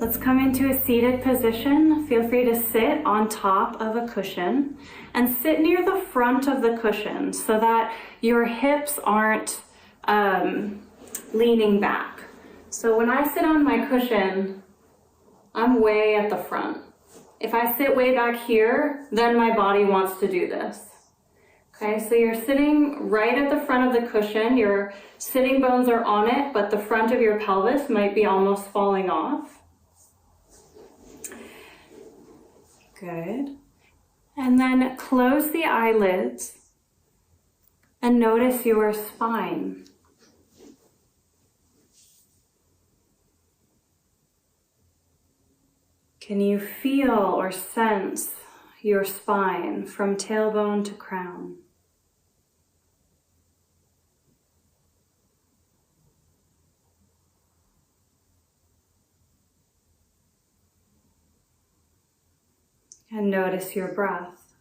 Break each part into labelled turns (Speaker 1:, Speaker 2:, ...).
Speaker 1: Let's come into a seated position. Feel free to sit on top of a cushion and sit near the front of the cushion so that your hips aren't leaning back. So when I sit on my cushion, I'm way at the front. If I sit way back here, then my body wants to do this. Okay, so you're sitting right at the front of the cushion. Your sitting bones are on it, but the front of your pelvis might be almost falling off. Good. And then close the eyelids and notice your spine. Can you feel or sense your spine from tailbone to crown? And notice your breath.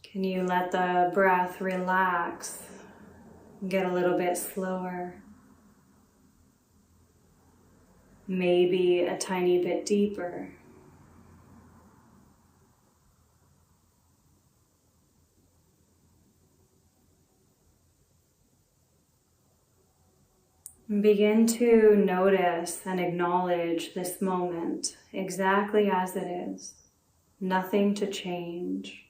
Speaker 1: Can you let the breath relax and get a little bit slower? Maybe a tiny bit deeper. And begin to notice and acknowledge this moment exactly as it is. Nothing to change.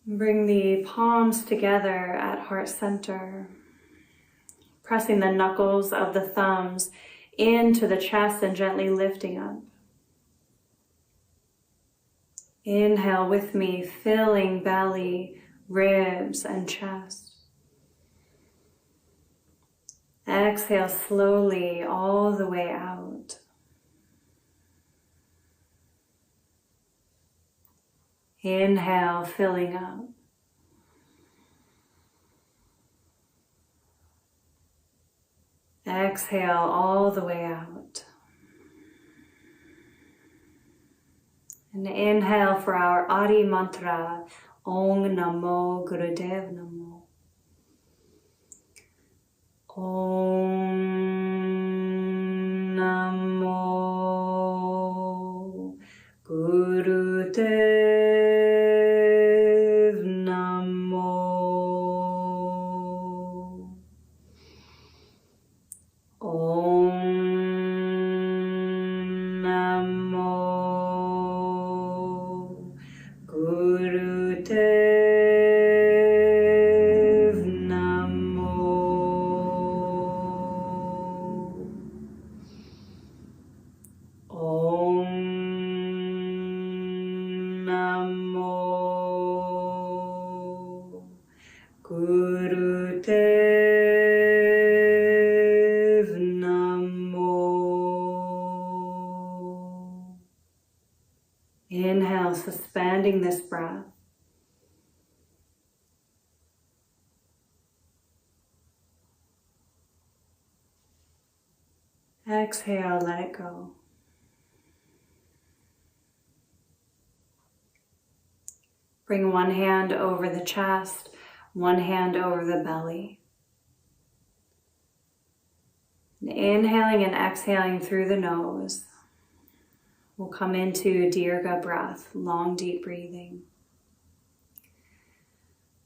Speaker 1: Bring the palms together at heart center, pressing the knuckles of the thumbs into the chest and gently lifting up. Inhale with me, filling belly, ribs, and chest. Exhale slowly all the way out. Inhale, filling up. Exhale all the way out. And inhale for our Adi mantra, Om Namo Gurudev Namo. Om Namo Gurudev. Inhale, suspending this breath. Exhale, let it go. Bring one hand over the chest, one hand over the belly. And inhaling and exhaling through the nose. We'll come into Dirga breath, long deep breathing.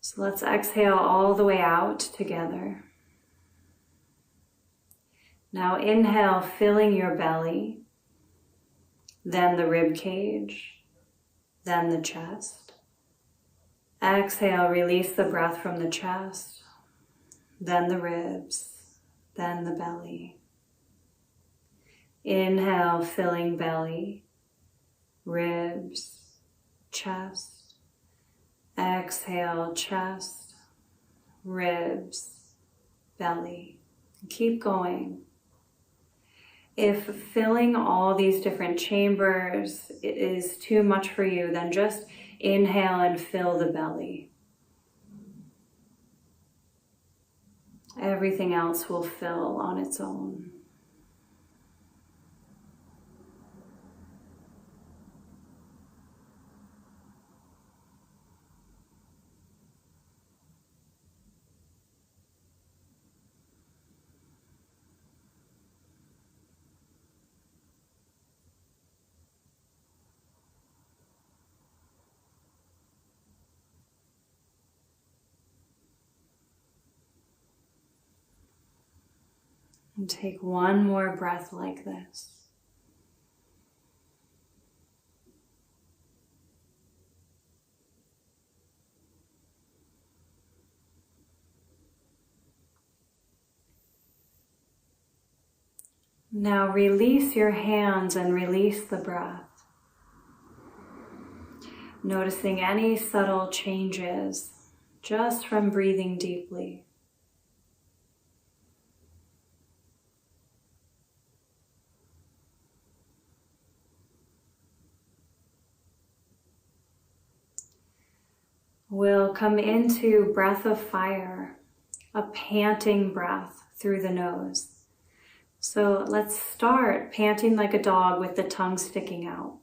Speaker 1: So let's exhale all the way out together. Now inhale, filling your belly, then the rib cage, then the chest. Exhale, release the breath from the chest, then the ribs, then the belly. Inhale, filling belly, ribs, chest. Exhale, chest, ribs, belly. Keep going. If filling all these different chambers is too much for you, then just inhale and fill the belly. Everything else will fill on its own. And take one more breath like this. Now release your hands and release the breath. Noticing any subtle changes just from breathing deeply. We'll come into breath of fire, a panting breath through the nose. So let's start panting like a dog with the tongue sticking out.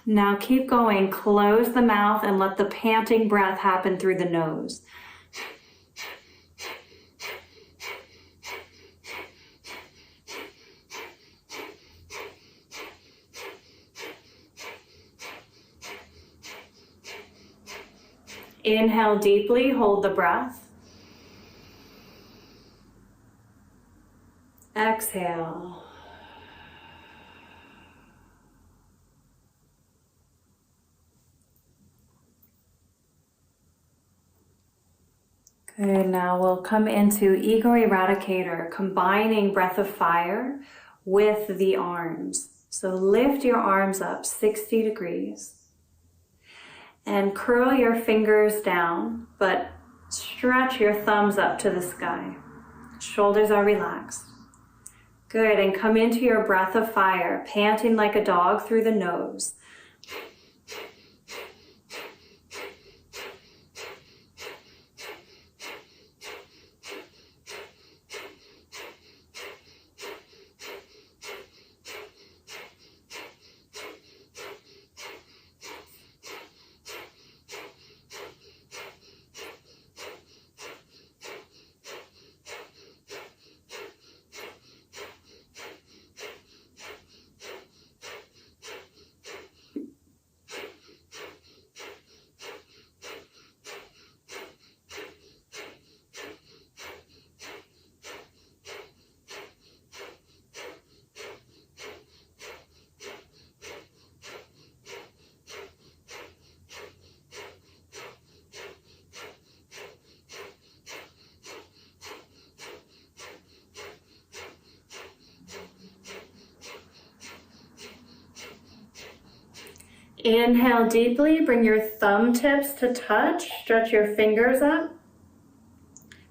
Speaker 1: Now keep going, close the mouth and let the panting breath happen through the nose. Inhale deeply, hold the breath. Exhale. Good, now we'll come into Ego Eradicator, combining breath of fire with the arms. So lift your arms up 60 degrees. And curl your fingers down, but stretch your thumbs up to the sky. Shoulders are relaxed. Good, and come into your breath of fire, panting like a dog through the nose. Inhale deeply, bring your thumb tips to touch, stretch your fingers up.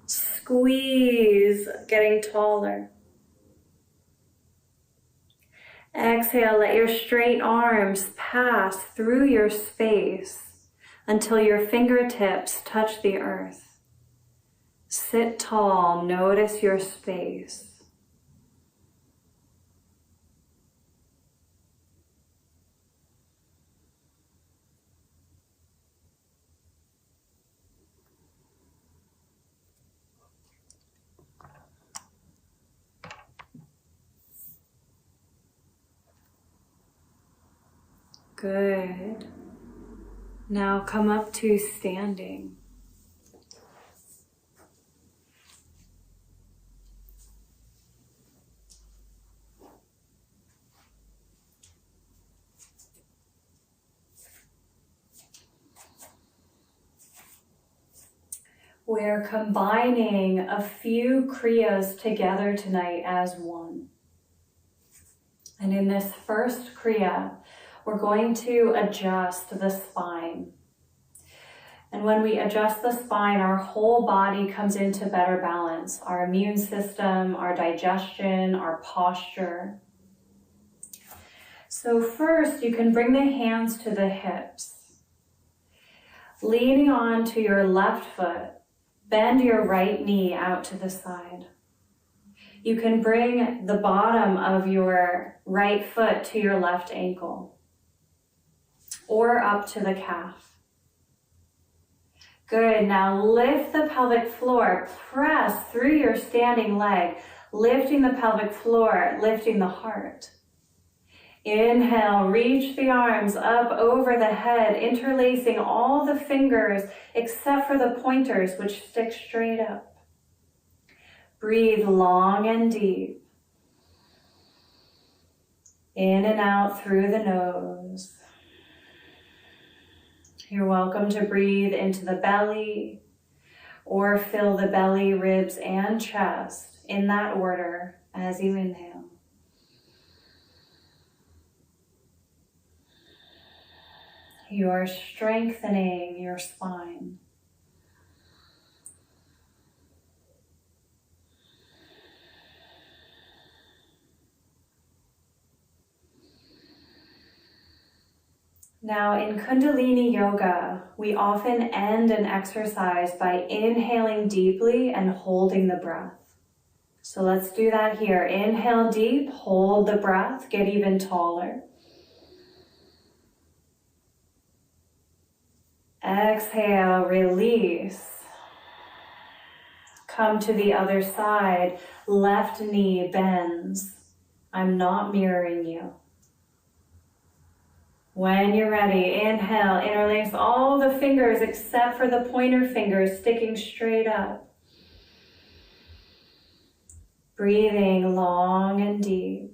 Speaker 1: Squeeze, getting taller. Exhale, let your straight arms pass through your space until your fingertips touch the earth. Sit tall, notice your space. Good. Now come up to standing. We're combining a few Kriyas together tonight as one. And in this first Kriya, we're going to adjust the spine. And when we adjust the spine, our whole body comes into better balance. Our immune system, our digestion, our posture. So first, you can bring the hands to the hips. Leaning on to your left foot, bend your right knee out to the side. You can bring the bottom of your right foot to your left ankle or up to the calf. Good, now lift the pelvic floor, press through your standing leg, lifting the pelvic floor, lifting the heart. Inhale, reach the arms up over the head, interlacing all the fingers except for the pointers, which stick straight up. Breathe long and deep. In and out through the nose. You're welcome to breathe into the belly or fill the belly, ribs, and chest in that order as you inhale. You're strengthening your spine. Now in Kundalini Yoga, we often end an exercise by inhaling deeply and holding the breath. So let's do that here. Inhale deep, hold the breath, get even taller. Exhale, release. Come to the other side. Left knee bends. I'm not mirroring you. When you're ready, inhale, interlace all the fingers except for the pointer fingers sticking straight up. Breathing long and deep.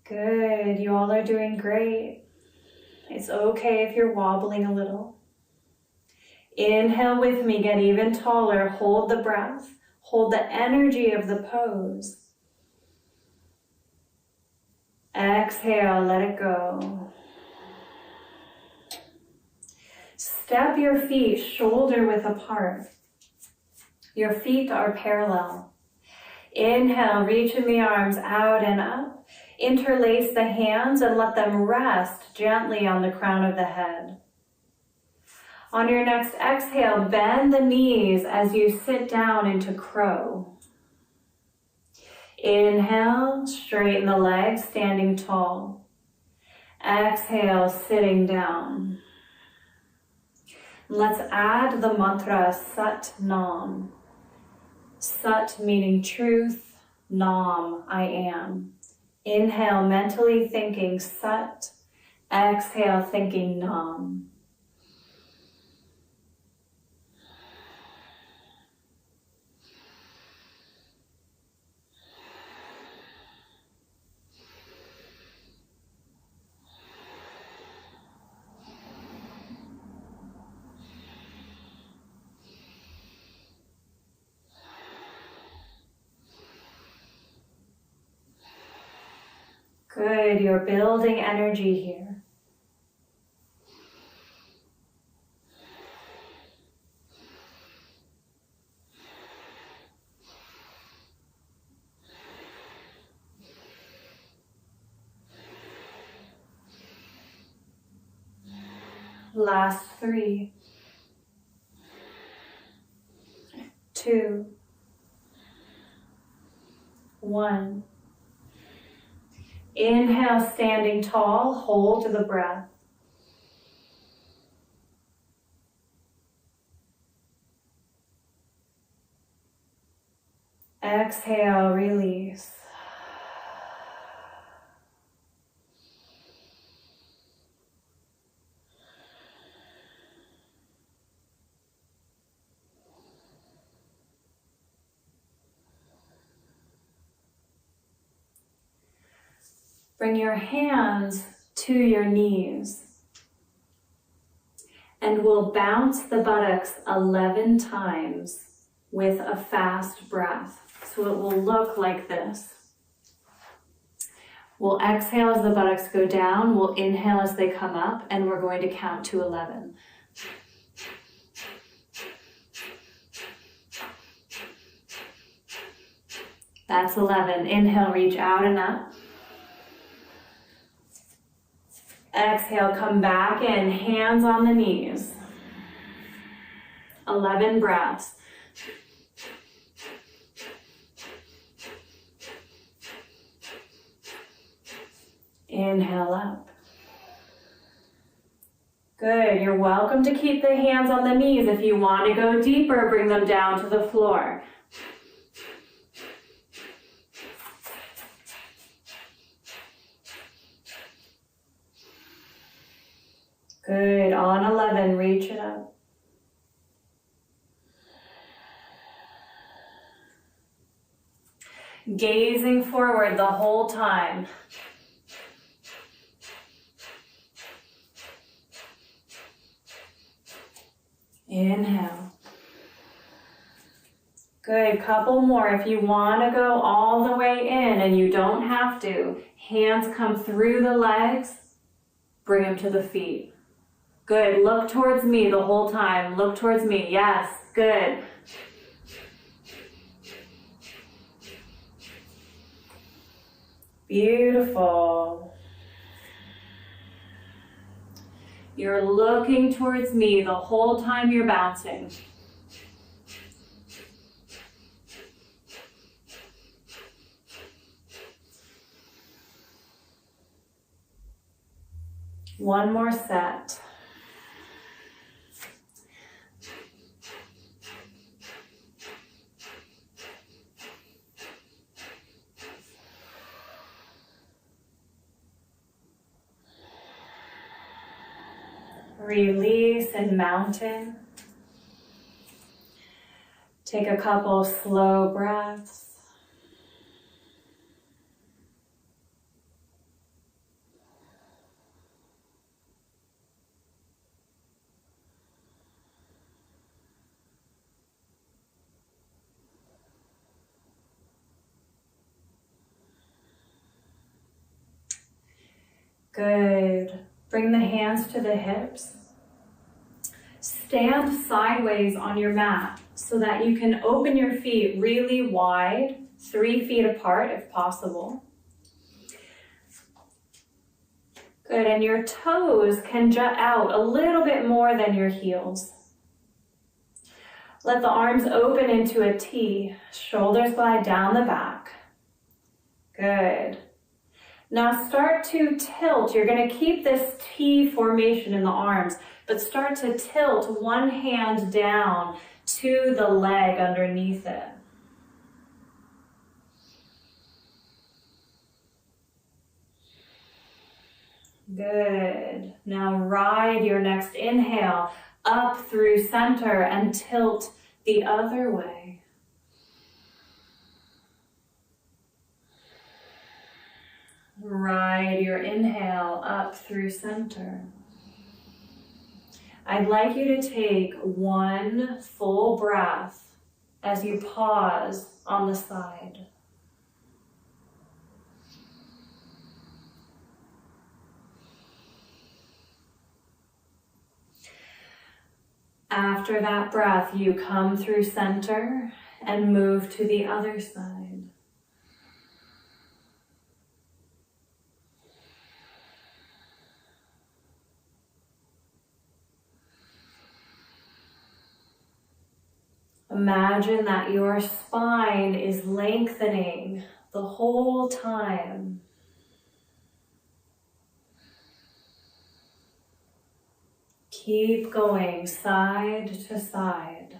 Speaker 1: Good, you all are doing great. It's okay if you're wobbling a little. Inhale with me, get even taller, hold the breath, hold the energy of the pose. Exhale, let it go. Step your feet shoulder width apart. Your feet are parallel. Inhale, reaching the arms out and up. Interlace the hands and let them rest gently on the crown of the head. On your next exhale, bend the knees as you sit down into crow. Inhale, straighten the legs, standing tall. Exhale, sitting down. Let's add the mantra Sat Nam. Sat meaning truth, Nam, I am. Inhale, mentally thinking Sat. Exhale, thinking Nam. Good, you're building energy here. Last 3, 2, 1. Inhale, standing tall, hold the breath. Exhale, release. Bring your hands to your knees. And we'll bounce the buttocks 11 times with a fast breath. So it will look like this. We'll exhale as the buttocks go down, we'll inhale as they come up, and we're going to count to 11. That's 11. Inhale, reach out and up. Exhale, come back in, hands on the knees. 11 breaths. Inhale up. Good, you're welcome to keep the hands on the knees. If you want to go deeper, bring them down to the floor. Good, on 11, reach it up. Gazing forward the whole time. Inhale. Good, couple more. If you want to go all the way in, and you don't have to, hands come through the legs, bring them to the feet. Good, look towards me the whole time. Look towards me, yes, good. Beautiful. You're looking towards me the whole time you're bouncing. One more set. Release in mountain. Take a couple slow breaths. Good. Bring the hands to the hips. Stand sideways on your mat so that you can open your feet really wide, 3 feet apart if possible. Good, and your toes can jut out a little bit more than your heels. Let the arms open into a T, shoulders glide down the back. Good. Now start to tilt. You're going to keep this T formation in the arms, but start to tilt one hand down to the leg underneath it. Good. Now ride your next inhale up through center and tilt the other way. Ride your inhale up through center. I'd like you to take one full breath as you pause on the side. After that breath, you come through center and move to the other side. Imagine that your spine is lengthening the whole time. Keep going side to side.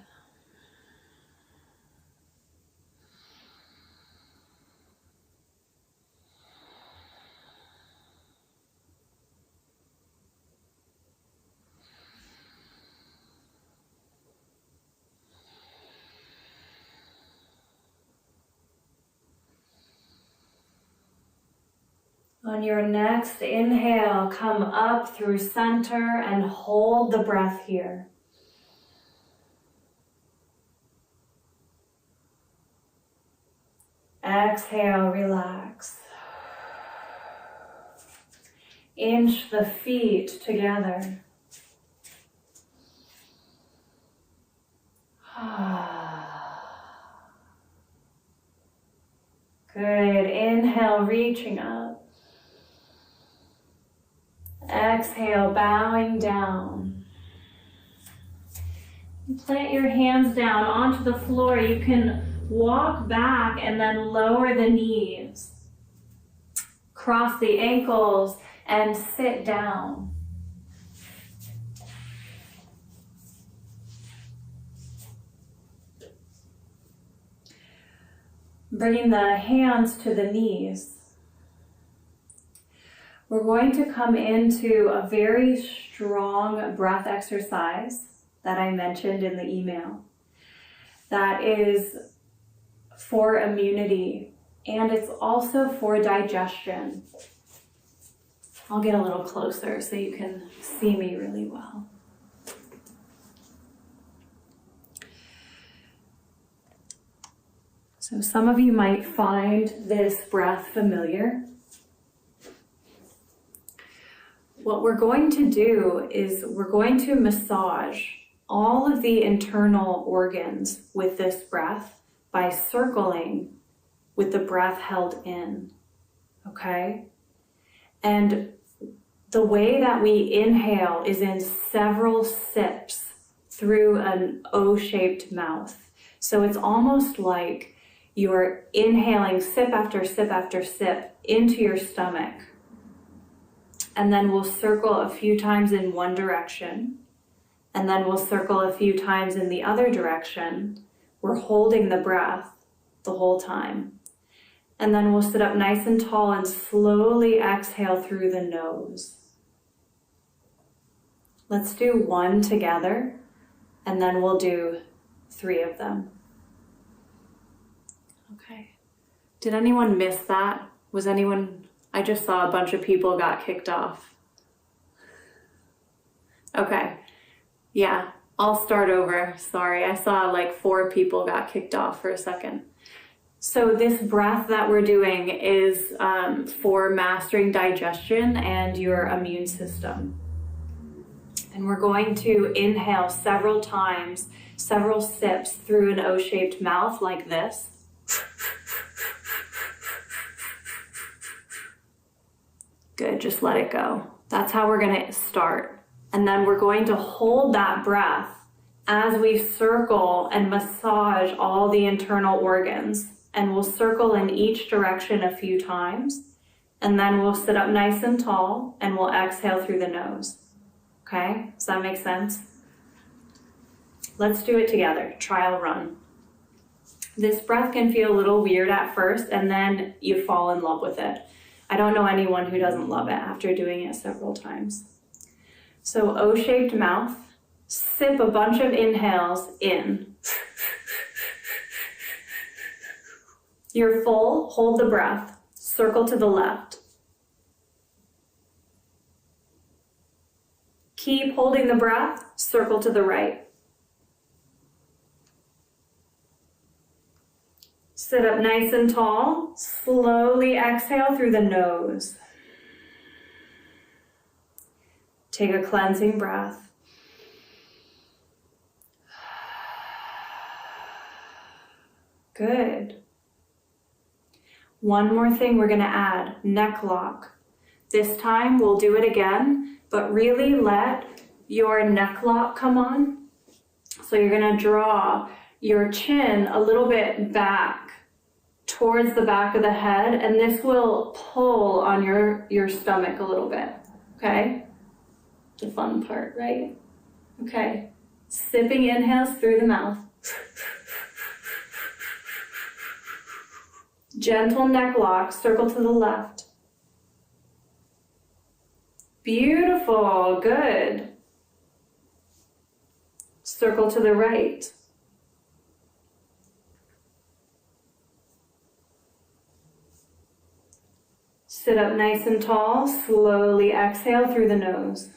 Speaker 1: On your next inhale, come up through center and hold the breath here. Exhale, relax. Inch the feet together. Good. Inhale, reaching up. Exhale, bowing down. Plant your hands down onto the floor. You can walk back and then lower the knees. Cross the ankles and sit down. Bringing the hands to the knees. We're going to come into a very strong breath exercise that I mentioned in the email. That is for immunity, and it's also for digestion. I'll get a little closer so you can see me really well. So some of you might find this breath familiar. What we're going to do is we're going to massage all of the internal organs with this breath by circling with the breath held in, okay? And the way that we inhale is in several sips through an O-shaped mouth. So it's almost like you're inhaling sip after sip after sip into your stomach. And then we'll circle a few times in one direction. And then we'll circle a few times in the other direction. We're holding the breath the whole time. And then we'll sit up nice and tall and slowly exhale through the nose. Let's do one together, and then we'll do 3 of them. Okay. Did anyone miss that? I just saw a bunch of people got kicked off. Okay. Yeah, I'll start over. Sorry, I saw like 4 people got kicked off for a second. So this breath that we're doing is for mastering digestion and your immune system. And we're going to inhale several times, several sips through an O-shaped mouth like this. Good, just let it go. That's how we're gonna start. And then we're going to hold that breath as we circle and massage all the internal organs. And we'll circle in each direction a few times. And then we'll sit up nice and tall and we'll exhale through the nose. Okay, does that make sense? Let's do it together, trial run. This breath can feel a little weird at first and then you fall in love with it. I don't know anyone who doesn't love it after doing it several times. So O-shaped mouth, sip a bunch of inhales in. You're full, hold the breath, circle to the left. Keep holding the breath, circle to the right. Sit up nice and tall, slowly exhale through the nose. Take a cleansing breath. Good. One more thing we're going to add, neck lock. This time we'll do it again, but really let your neck lock come on. So you're going to draw your chin a little bit back towards the back of the head, and this will pull on your stomach a little bit, okay? The fun part, right? Okay, sipping inhales through the mouth. Gentle neck lock, circle to the left. Beautiful, good. Circle to the right. Sit up nice and tall. Slowly exhale through the nose.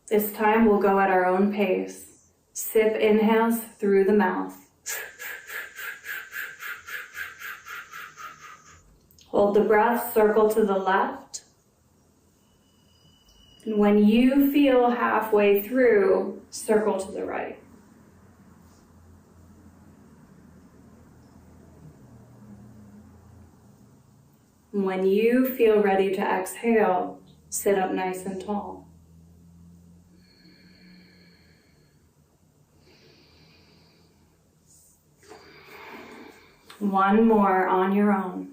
Speaker 1: This time we'll go at our own pace. Sip inhales through the mouth. Hold the breath, circle to the left. And when you feel halfway through, circle to the right. And when you feel ready to exhale, sit up nice and tall. One more on your own.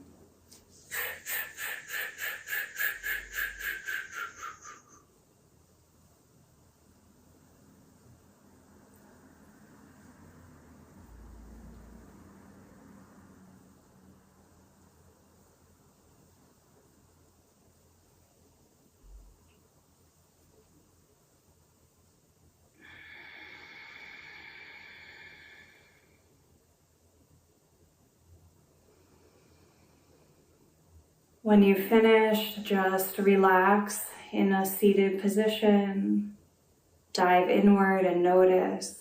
Speaker 1: When you finish, just relax in a seated position. Dive inward and notice.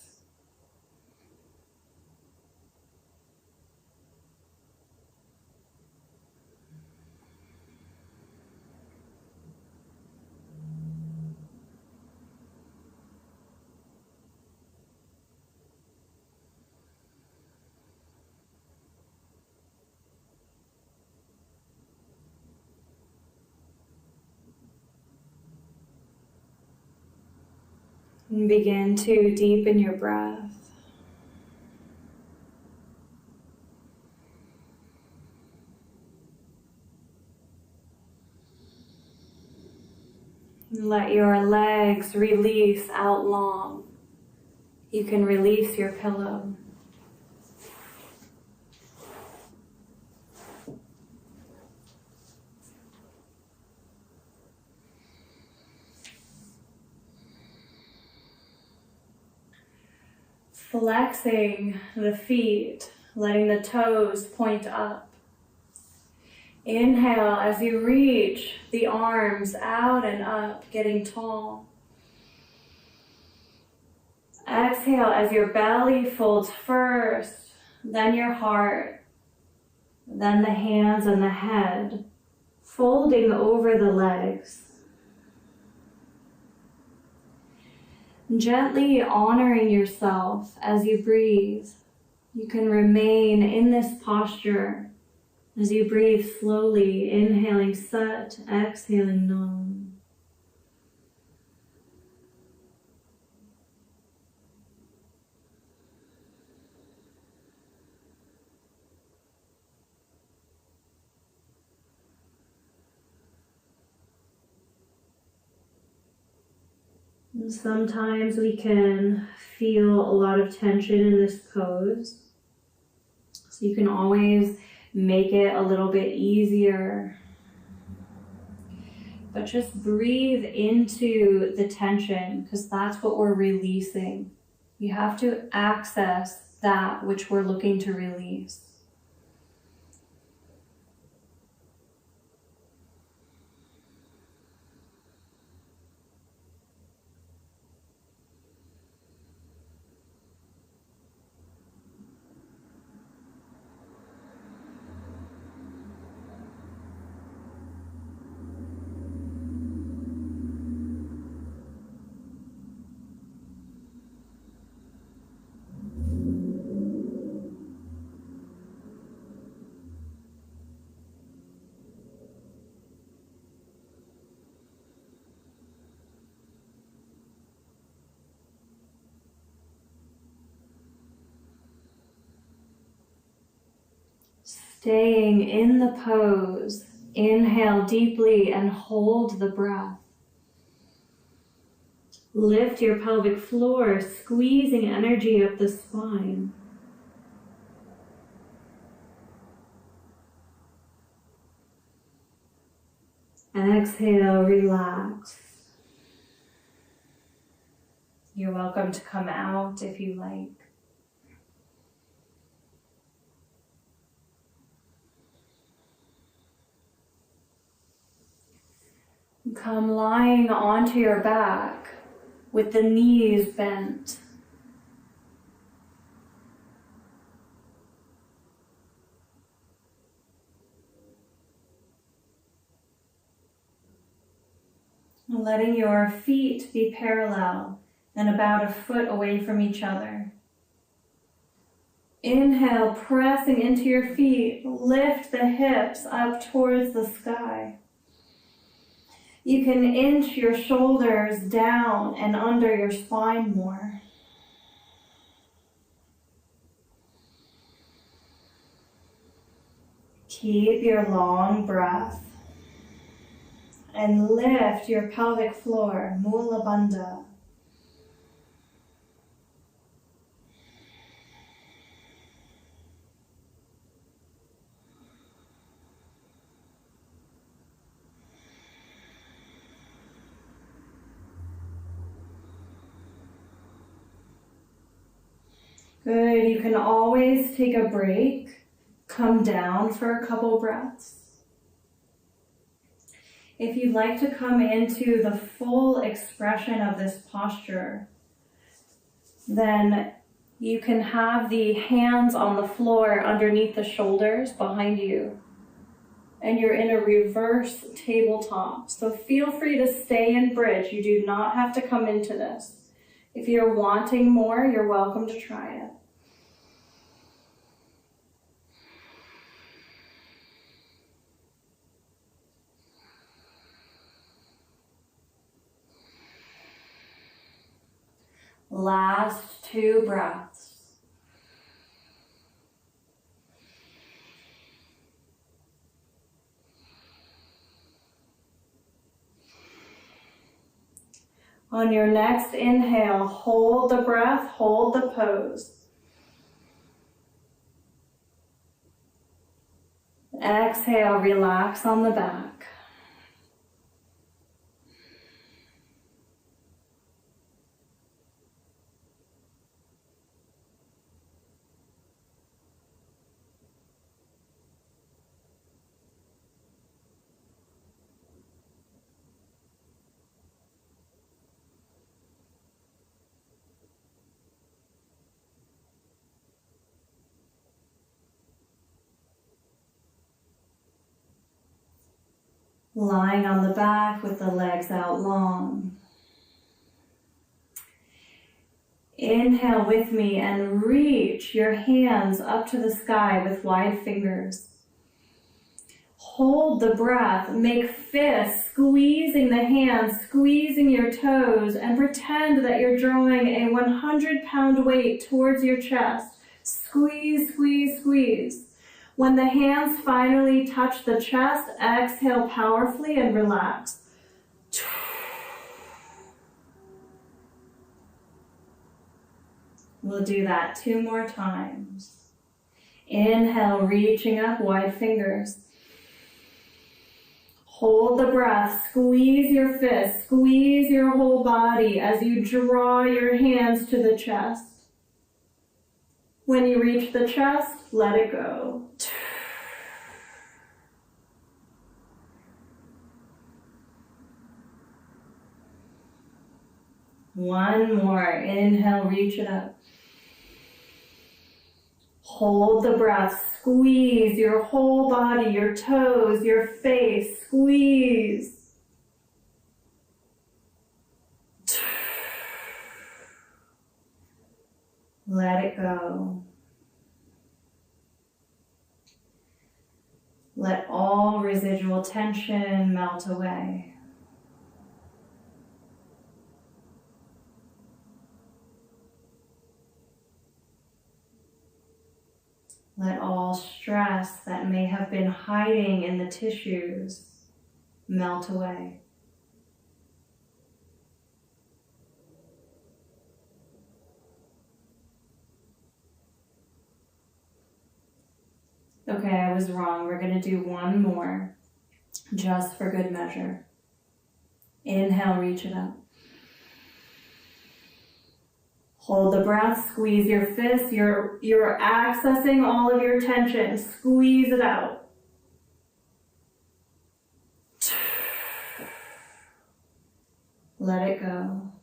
Speaker 1: And begin to deepen your breath. And let your legs release out long. You can release your pillow. Flexing the feet, letting the toes point up. Inhale as you reach the arms out and up, getting tall. Exhale as your belly folds first, then your heart, then the hands and the head, folding over the legs. Gently honoring yourself as you breathe. You can remain in this posture as you breathe slowly, inhaling Sat, exhaling Nam. And sometimes we can feel a lot of tension in this pose. So you can always make it a little bit easier. But just breathe into the tension, because that's what we're releasing. You have to access that which we're looking to release. Staying in the pose, inhale deeply and hold the breath. Lift your pelvic floor, squeezing energy up the spine. Exhale, relax. You're welcome to come out if you like. Come lying onto your back with the knees bent. Letting your feet be parallel and about a foot away from each other. Inhale, pressing into your feet, lift the hips up towards the sky. You can inch your shoulders down and under your spine more. Keep your long breath and lift your pelvic floor, Mula Bandha. Good, you can always take a break, come down for a couple breaths. If you'd like to come into the full expression of this posture, then you can have the hands on the floor underneath the shoulders behind you. And you're in a reverse tabletop. So feel free to stay in bridge. You do not have to come into this. If you're wanting more, you're welcome to try it. Last 2 breaths. On your next inhale, hold the breath, hold the pose. Exhale, relax on the back. Lying on the back with the legs out long. Inhale with me and reach your hands up to the sky with wide fingers. Hold the breath, make fists, squeezing the hands, squeezing your toes, and pretend that you're drawing a 100-pound weight towards your chest. Squeeze, squeeze, squeeze. When the hands finally touch the chest, exhale powerfully and relax. We'll do that 2 more times. Inhale, reaching up, wide fingers. Hold the breath, squeeze your fists, squeeze your whole body as you draw your hands to the chest. When you reach the chest, let it go. One more. Inhale, reach it up. Hold the breath. Squeeze your whole body, your toes, your face. Squeeze. Let it go. Let all residual tension melt away. Let all stress that may have been hiding in the tissues melt away. Okay, I was wrong. We're going to do one more, just for good measure. Inhale, reach it up. Hold the breath, squeeze your fists. You're accessing all of your tension. Squeeze it out. Let it go.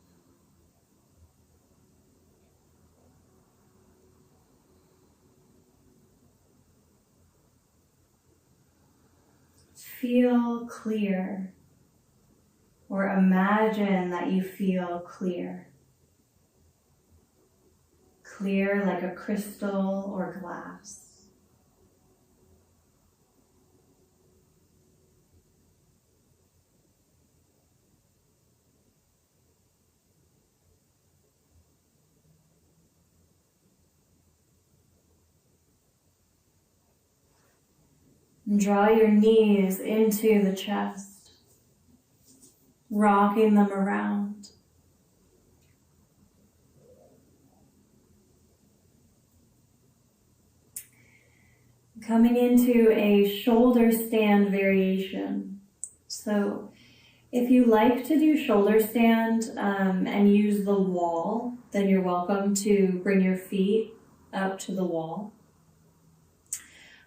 Speaker 1: Feel clear, or imagine that you feel clear. Clear like a crystal or glass. And draw your knees into the chest, rocking them around. Coming into a shoulder stand variation. So if you like to do shoulder stand and use the wall, then you're welcome to bring your feet up to the wall.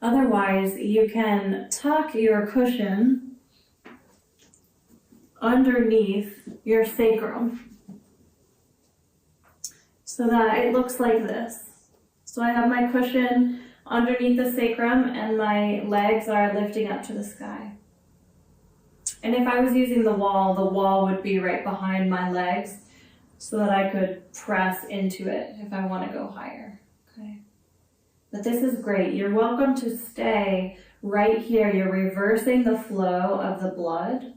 Speaker 1: Otherwise, you can tuck your cushion underneath your sacrum so that it looks like this. So I have my cushion underneath the sacrum and my legs are lifting up to the sky. And if I was using the wall would be right behind my legs so that I could press into it if I want to go higher. Okay. But this is great. You're welcome to stay right here. You're reversing the flow of the blood.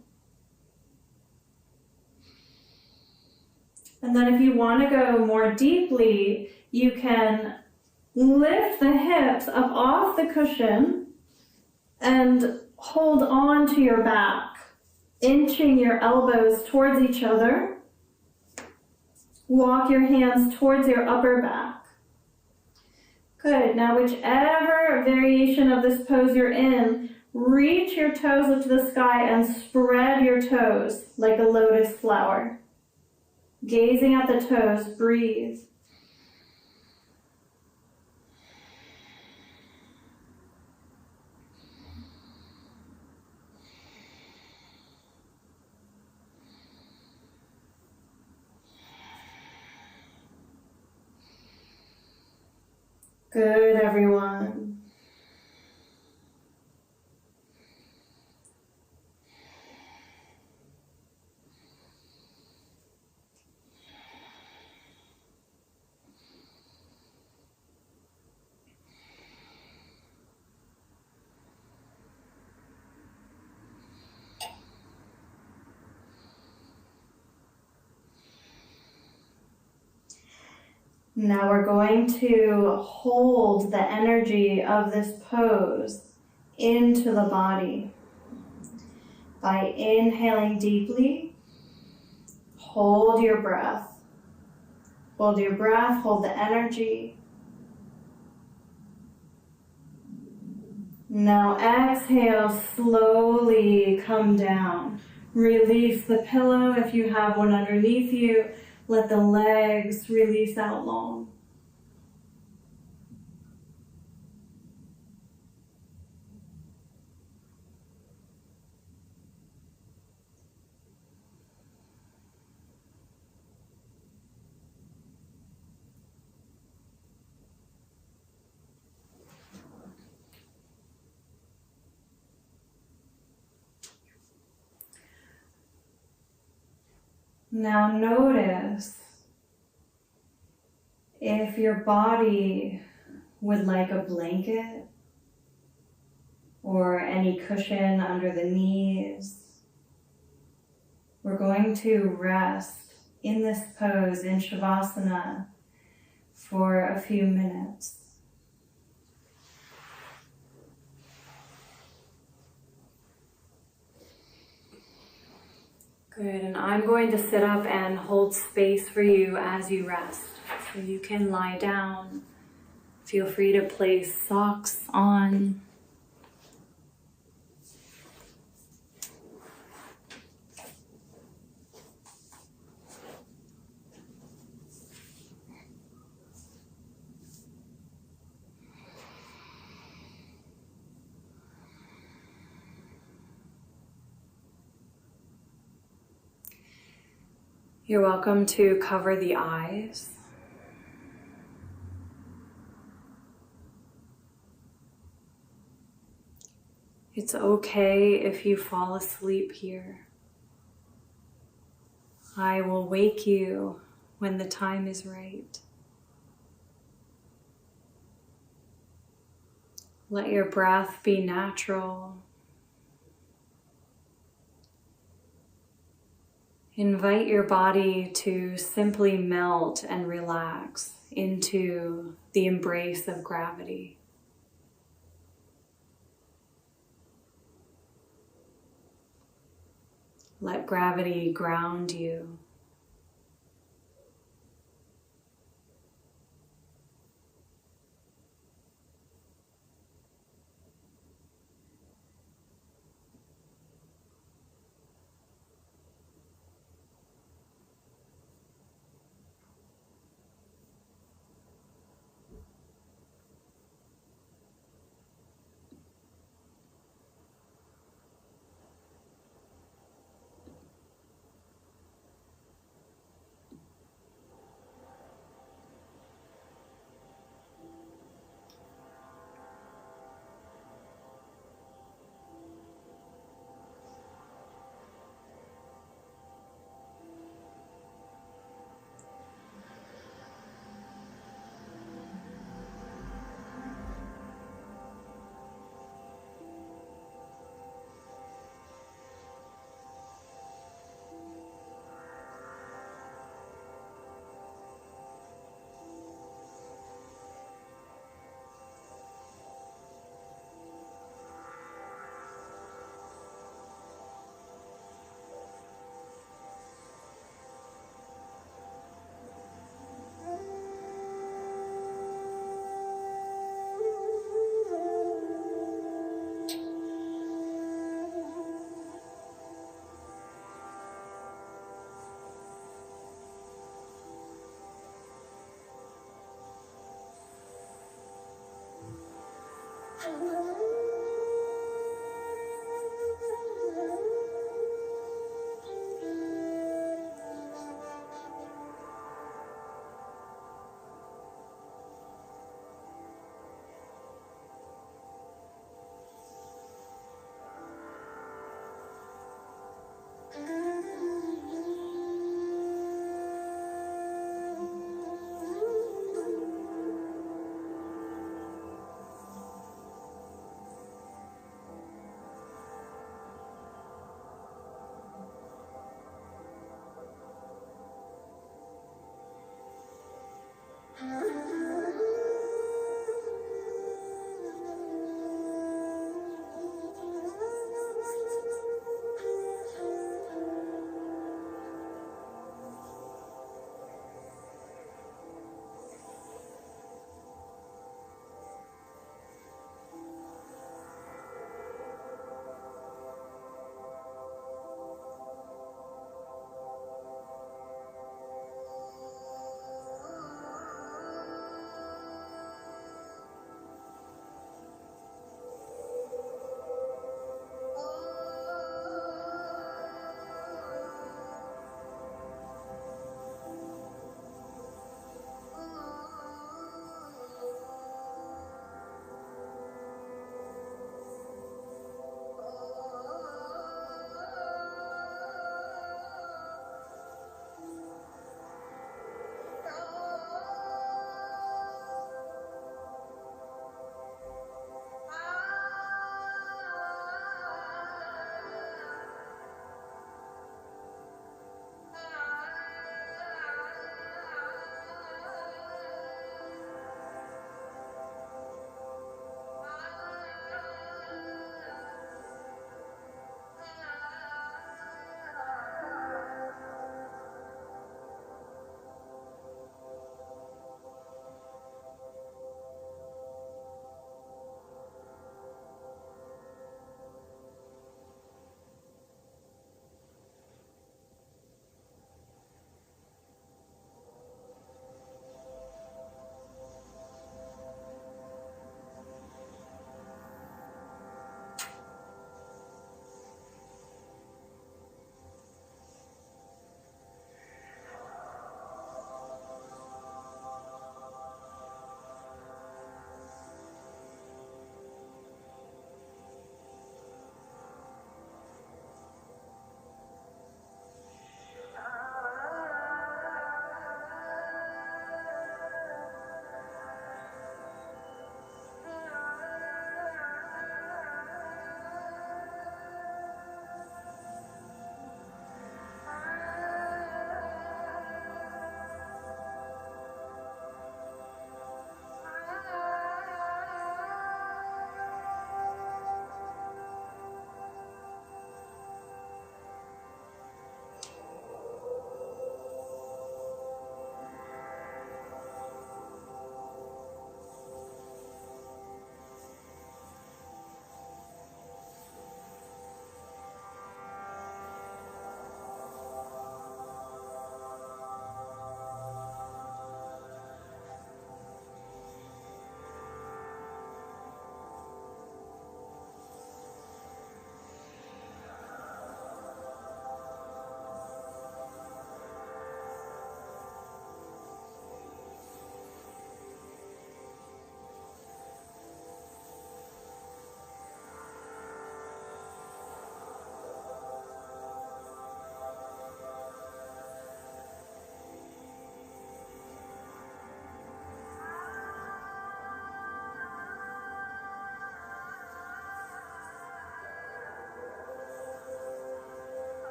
Speaker 1: And then if you want to go more deeply, you can lift the hips up off the cushion and hold on to your back, inching your elbows towards each other. Walk your hands towards your upper back. Good. Now, whichever variation of this pose you're in, reach your toes up to the sky and spread your toes like a lotus flower. Gazing at the toes, breathe. Good, everyone. Now we're going to hold the energy of this pose into the body by inhaling deeply. Hold your breath. Hold your breath, hold the energy. Now exhale, slowly come down. Release the pillow if you have one underneath you. Let the legs release out long. Now notice if your body would like a blanket or any cushion under the knees. We're going to rest in this pose in Shavasana for a few minutes. Good, and I'm going to sit up and hold space for you as you rest. So you can lie down. Feel free to place socks on. You're welcome to cover the eyes. It's okay if you fall asleep here. I will wake you when the time is right. Let your breath be natural. Invite your body to simply melt and relax into the embrace of gravity. Let gravity ground you.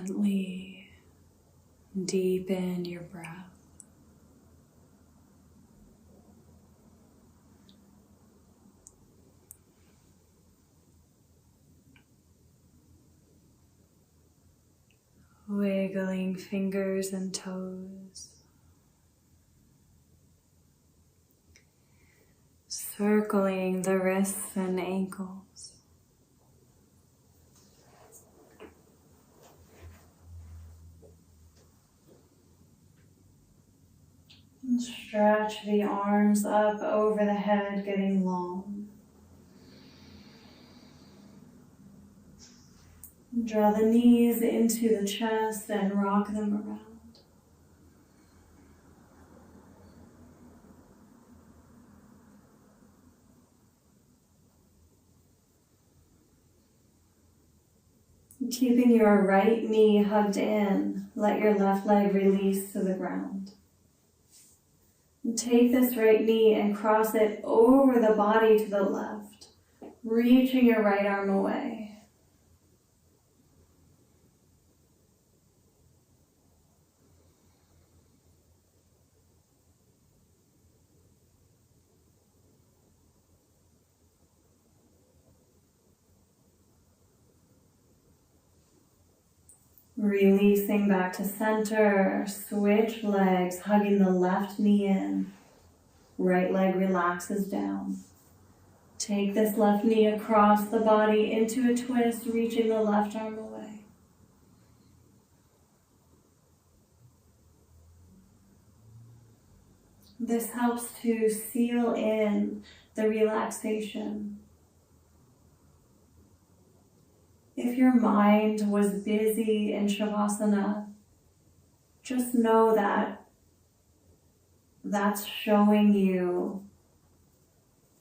Speaker 1: Gently deepen your breath. Wiggling fingers and toes. Circling the wrists and ankles. And stretch the arms up over the head, getting long. Draw the knees into the chest and rock them around. Keeping your right knee hugged in, let your left leg release to the ground. And take this right knee and cross it over the body to the left, reaching your right arm away. Releasing back to center, switch legs, hugging the left knee in. Right leg relaxes down. Take this left knee across the body into a twist, reaching the left arm away. This helps to seal in the relaxation. If your mind was busy in Shavasana, just know that that's showing you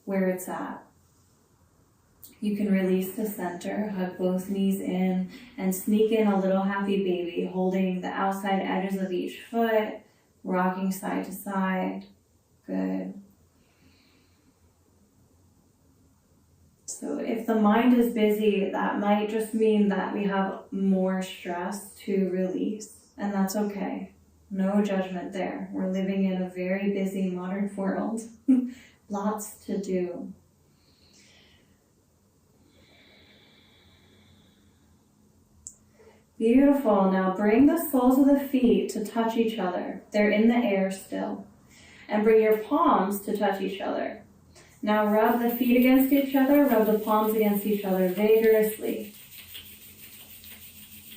Speaker 1: where it's at. You can release to center, hug both knees in, and sneak in a little happy baby, holding the outside edges of each foot, rocking side to side. Good. So if the mind is busy, that might just mean that we have more stress to release, and that's okay. No judgment there. We're living in a very busy modern world. Lots to do. Beautiful. Now bring the soles of the feet to touch each other. They're in the air still. And bring your palms to touch each other. Now rub the feet against each other, rub the palms against each other vigorously.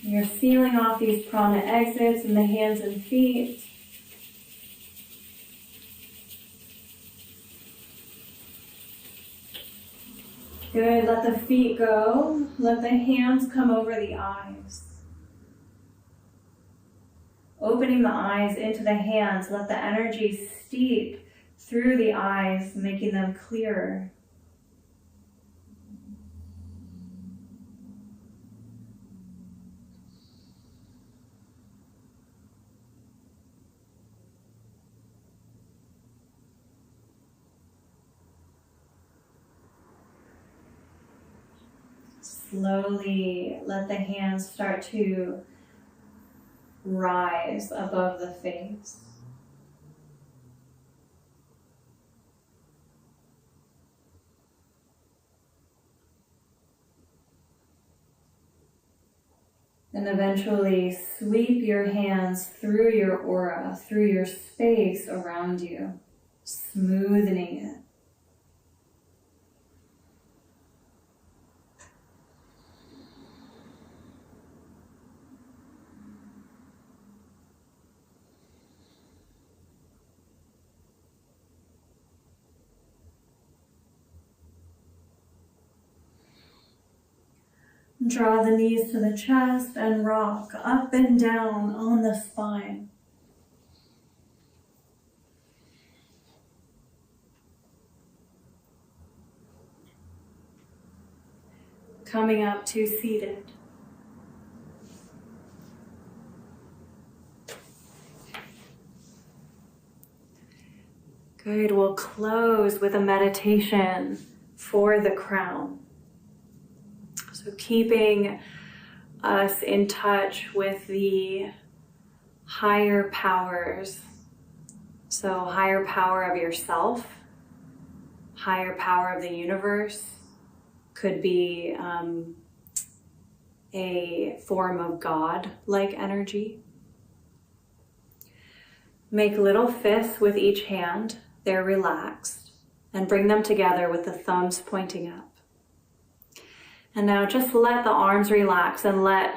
Speaker 1: You're sealing off these prana exits in the hands and feet. Good, let the feet go. Let the hands come over the eyes. Opening the eyes into the hands, let the energy steep through the eyes, making them clearer. Slowly let the hands start to rise above the face. And eventually sweep your hands through your aura, through your space around you, smoothing it. Draw the knees to the chest and rock up and down on the spine. Coming up to seated. Good, we'll close with a meditation for the crown. So keeping us in touch with the higher powers. So higher power of yourself, higher power of the universe, could be a form of God-like energy. Make little fists with each hand, they're relaxed, and bring them together with the thumbs pointing up. And now just let the arms relax and let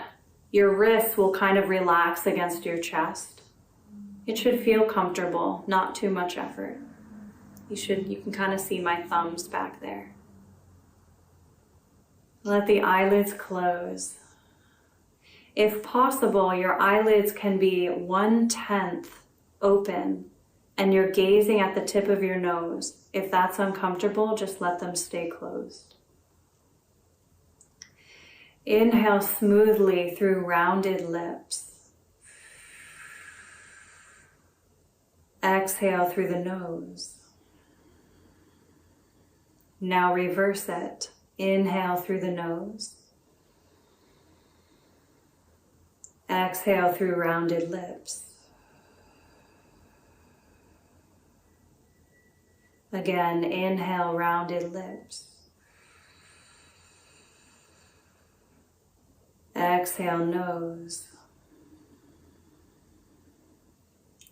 Speaker 1: your wrists will kind of relax against your chest. It should feel comfortable, not too much effort. You can kind of see my thumbs back there. Let the eyelids close. If possible, your eyelids can be 1/10 open and you're gazing at the tip of your nose. If that's uncomfortable, just let them stay closed. Inhale smoothly through rounded lips. Exhale through the nose. Now reverse it. Inhale through the nose. Exhale through rounded lips. Again, inhale, rounded lips. Exhale, nose.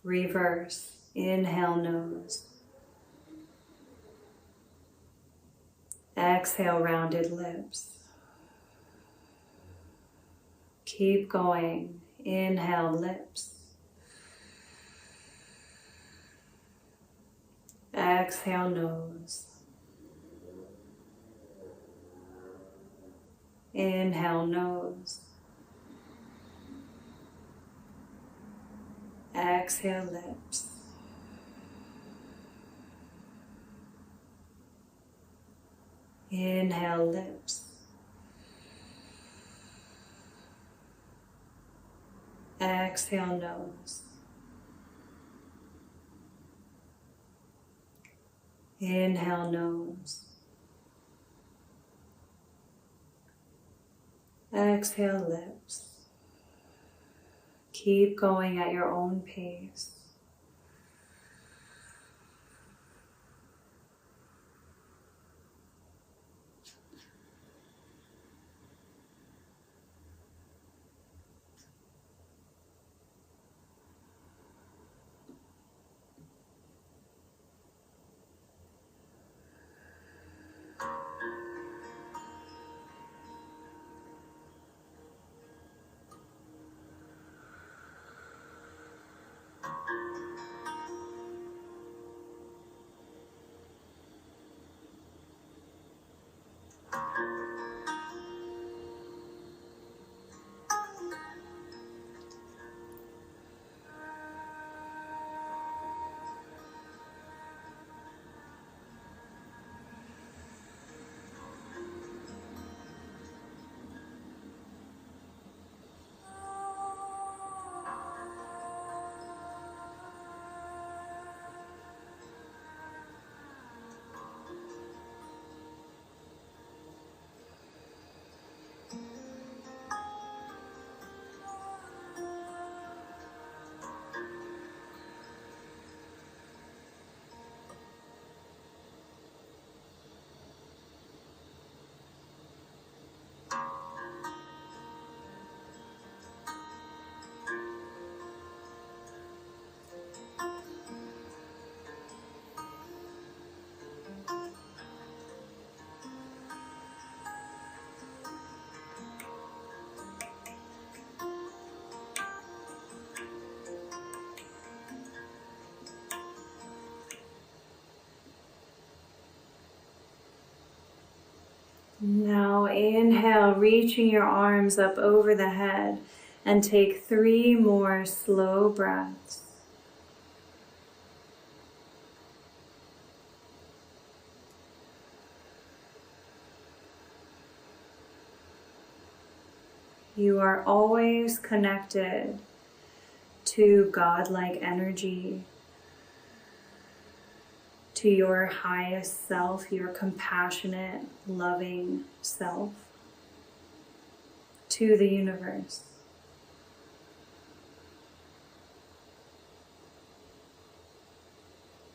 Speaker 1: Reverse. Inhale, nose. Exhale, rounded lips. Keep going. Inhale, lips. Exhale, nose. Inhale, nose. Exhale, lips. Inhale, lips. Exhale, nose. Inhale, nose. Exhale, lips. Keep going at your own pace. Now inhale, reaching your arms up over the head, and take 3 more slow breaths. You are always connected to godlike energy, to your highest self, your compassionate, loving self, to the universe.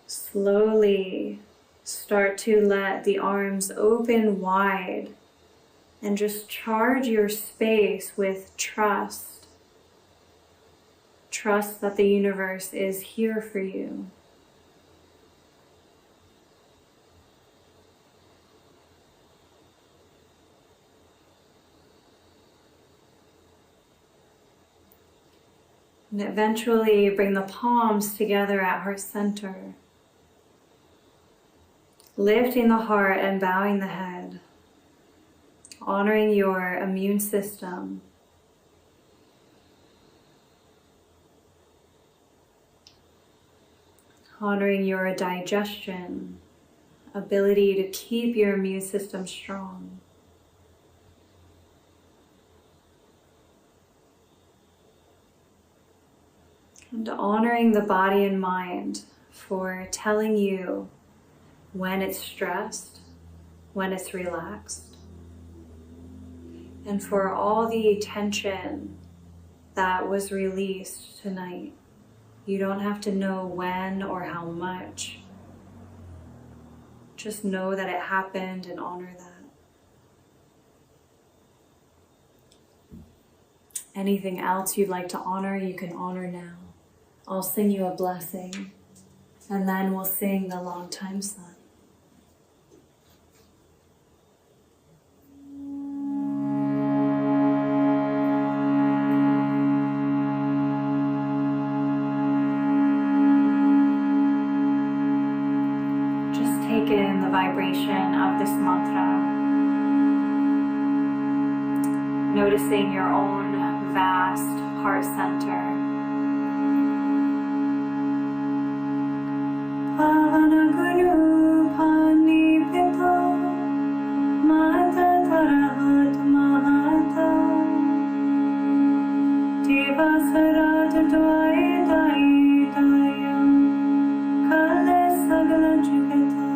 Speaker 1: Slowly start to let the arms open wide and just charge your space with trust. Trust that the universe is here for you. And eventually bring the palms together at heart center. Lifting the heart and bowing the head. Honoring your immune system. Honoring your digestion, ability to keep your immune system strong. And honoring the body and mind for telling you when it's stressed, when it's relaxed, and for all the tension that was released tonight. You don't have to know when or how much. Just know that it happened and honor that. Anything else you'd like to honor, you can honor now. I'll sing you a blessing, and then we'll sing the Long Time Sun. Take in the vibration of this mantra, noticing your own vast heart center. Pavana Guru Pani Pita Mata Tarahat Mahata Deva Saraj Dwai Dai Dayam Kale Sagala Jigata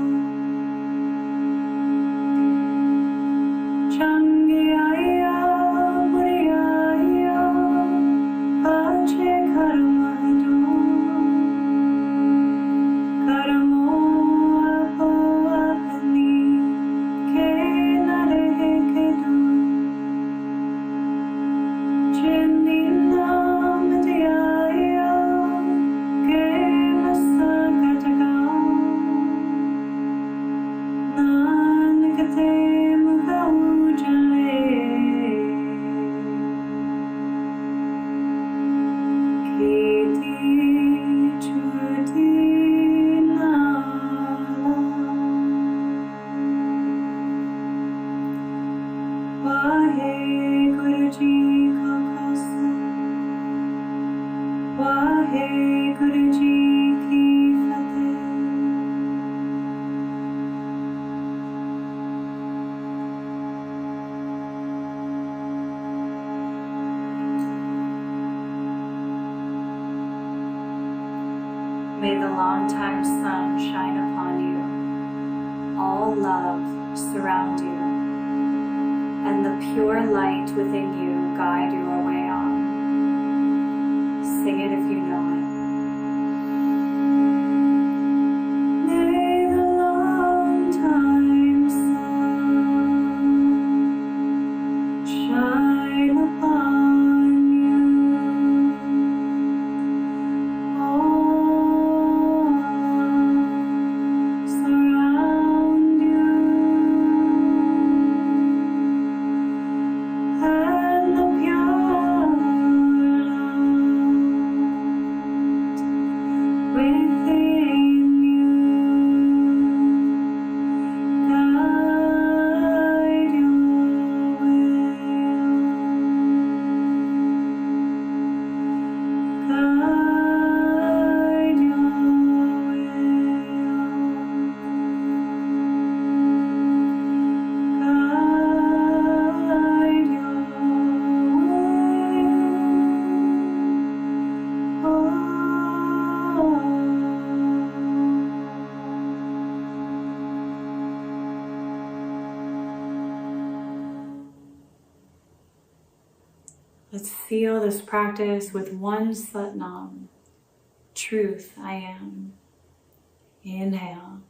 Speaker 1: May the long-time sun shine upon you, all love surround you, and the pure light within you guide your way on. Sing it if you know it. May the long-time sun shine upon Let's seal this practice with one Satnam. Truth, I am. Inhale.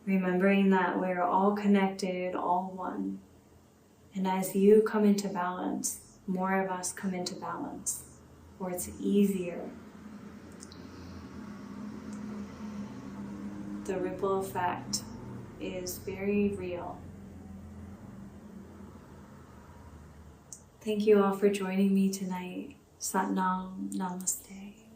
Speaker 1: Remembering that we're all connected, all one. And as you come into balance, more of us come into balance, or it's easier. The ripple effect is very real. Thank you all for joining me tonight. Satnam Namaste.